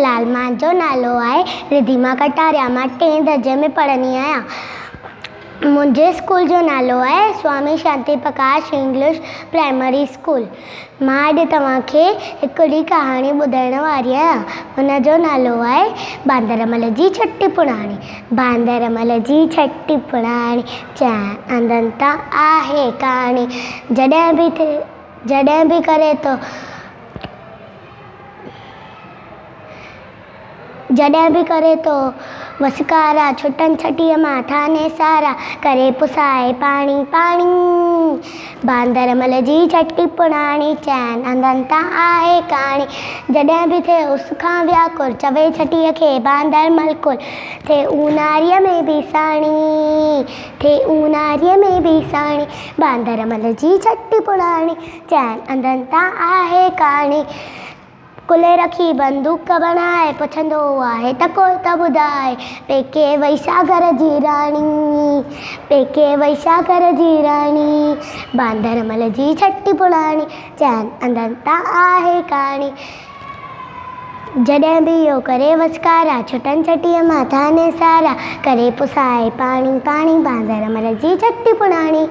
लाल मुंहिंजो नालो आहे रिधिमा कटारिया। मां 10th दर्जे में पढ़ंदी आहियां। मुंहिंजे स्कूल जो नालो आहे Swami Shanti Prakash English primary school. मां अॼु तव्हांखे हिकिड़ी कहाणी ॿुधाइण वारी आहियां। हुनजो नालो आहे बांदरमल जी छठी पुणाणी। बांदरमल जी छठी पुणाणी अंदनि तां आहे कहाणी। जॾहिं बि करे तो वसकारा, छुटनि छटीअ मां थाने सारा, करे पुसाए पाणी पाणी। बांदरमल जी छठी पुणाणी चैन अंदनि तां आहे कहाणी। जॾहिं बि थिए उस खां व्याकुल, चवे छटीअ खे बांदरमल कुल। थे ऊनारीअ में बि साणी, बांदरमल जी छठी पुणाणी चैन अंदनि तां आहे कहाणी। कुले रखी बंदूक बनाए, पुछंदो आहे त कोई त ॿुधाए, पेके वई सागर जी राणी। बांदरमल जी छठी पुणाणी चैन अंदनि तां आहे कहाणी। जॾहिं बि इहो करे वसकारा, छुटनि छटीअ मां थाने सारा, करे पुसाए पाणी पाणी। बांदरमल जी छठी पुणाणी।